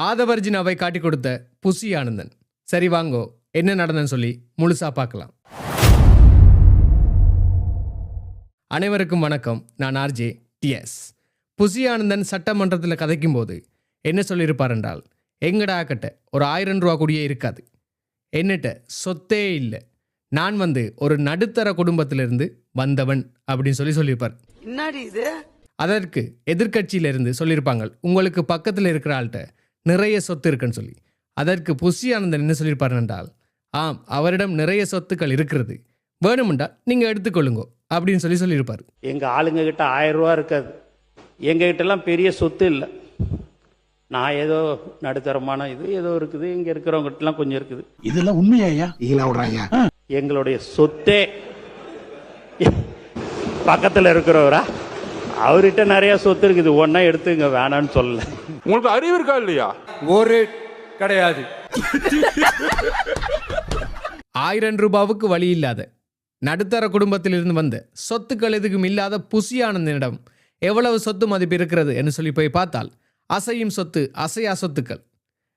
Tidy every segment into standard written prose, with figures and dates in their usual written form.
ஆதவர்ஜினாவை காட்டி கொடுத்த புசி ஆனந்தன். சரி வாங்கோ, என்ன நடந்தன்னு சொல்லி முழுசா பார்க்கலாம். அனைவருக்கும் வணக்கம். நான் ஆர்ஜே டிஎஸ். புசி ஆனந்தன் சட்டமன்றத்தில் கதைக்கும் போது என்ன சொல்லியிருப்பார் என்றால், எங்கடா கட்ட ஒரு 1000 ரூபா கூடியே இருக்காது, என்னட்ட சொத்தே இல்லை, நான் ஒரு நடுத்தர குடும்பத்திலிருந்து வந்தவன் அப்படின்னு சொல்லியிருப்பார். அதற்கு எதிர்கட்சியிலிருந்து சொல்லியிருப்பாங்க, உங்களுக்கு பக்கத்தில் இருக்கிற ஆள்கிட்ட நிறைய சொத்து இருக்குன்னு சொல்லி. அதற்கு புசி ஆனந்தன் என்ன சொல்லியிருப்பார் என்றால், ஆம், அவரிடம் நிறைய சொத்துக்கள் இருக்கிறது, வேணுமெண்டா நீங்கள் எடுத்துக்கொள்ளுங்கோ அப்படின்னு சொல்லியிருப்பார். எங்கள் ஆளுங்க கிட்ட 1000 ரூபா இருக்காது, எங்ககிட்டலாம் பெரிய சொத்து இல்லை, நான் ஏதோ நடுத்தரமான இது ஏதோ இருக்குது, இங்கே இருக்கிறவங்ககிட்டலாம் கொஞ்சம் இருக்குது. இதெல்லாம் உண்மையா? எங்களுடைய சொத்தே பக்கத்தில் இருக்கிறவரா, அவர்கிட்ட நிறைய சொத்து இருக்குது, ஒன்னா எடுத்துங்க, வேணான்னு சொல்லல. உங்களுக்கு அறிவு இருக்கா இல்லையா? ஒரு கிடையாது. 1000 ரூபாவுக்கு வழி இல்லாத நடுத்தர குடும்பத்திலிருந்து வந்த சொத்துக்கள் எதுக்கும் இல்லாத புசி ஆனந்தனிடம் எவ்வளவு சொத்து மதிப்பு இருக்கிறது என்று சொல்லி போய் பார்த்தால், அசையும் சொத்து அசையா சொத்துக்கள்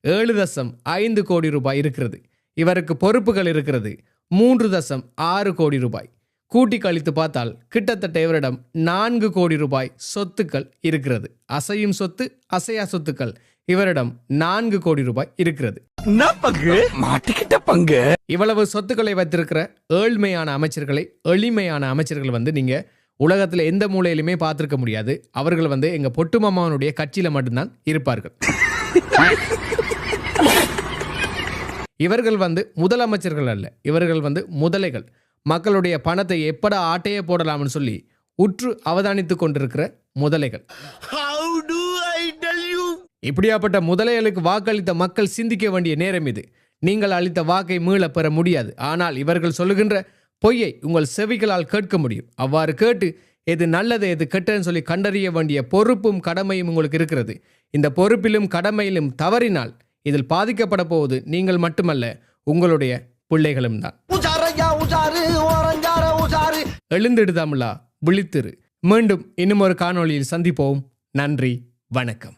7.5 கோடி ரூபாய் இருக்கிறது. இவருக்கு பொறுப்புகள் இருக்கிறது 3.6 கோடி ரூபாய். கூட்டி கழித்து பார்த்தால் கிட்டத்தட்ட இவரிடம் 4 கோடி ரூபாய் சொத்துக்கள் இருக்கிறது. அசையும் சொத்து அசையா சொத்துக்கள் இவரிடம் 4 கோடி ரூபாய் இருக்கிறது. மாட்டிக்கிட்ட பங்கு. இவ்வளவு சொத்துக்களை வைத்திருக்கிற ஏழ்மையான அமைச்சர்களை, எளிமையான அமைச்சர்கள் நீங்க உலகத்தில் எந்த மூலையிலுமே பார்த்திருக்க முடியாது. அவர்கள் எங்க பொட்டு மாமாவனுடைய கட்சியில மட்டும்தான் இருப்பார்கள். இவர்கள் முதலமைச்சர்கள் அல்ல, இவர்கள் முதலைகள். மக்களுடைய பணத்தை எப்படா ஆட்டையே போடலாம்னு சொல்லி உற்று அவதானித்துக் கொண்டிருக்கிற முதலைகள். இப்படியாப்பட்ட முதலைகளுக்கு வாக்களித்த மக்கள் சிந்திக்க வேண்டிய நேரம் இது. நீங்கள் அளித்த வாக்கை மீள பெற முடியாது, ஆனால் இவர்கள் சொல்லுகின்ற பொய்யை உங்கள் செவிகளால் கேட்க முடியும். அவ்வாறு கேட்டு எது நல்லது எது கெட்டதுன்னு சொல்லி கண்டறிய வேண்டிய பொறுப்பும் கடமையும் உங்களுக்கு இருக்கிறது. இந்த பொறுப்பிலும் கடமையிலும் தவறினால் இதில் பாதிக்கப்பட போவது நீங்கள் மட்டுமல்ல, உங்களுடைய பிள்ளைகளும் தான். எழுந்திடு தமிழா, விழித்திரு. மீண்டும் இன்னும் ஒரு காணொளியில் சந்திப்போம். நன்றி, வணக்கம்.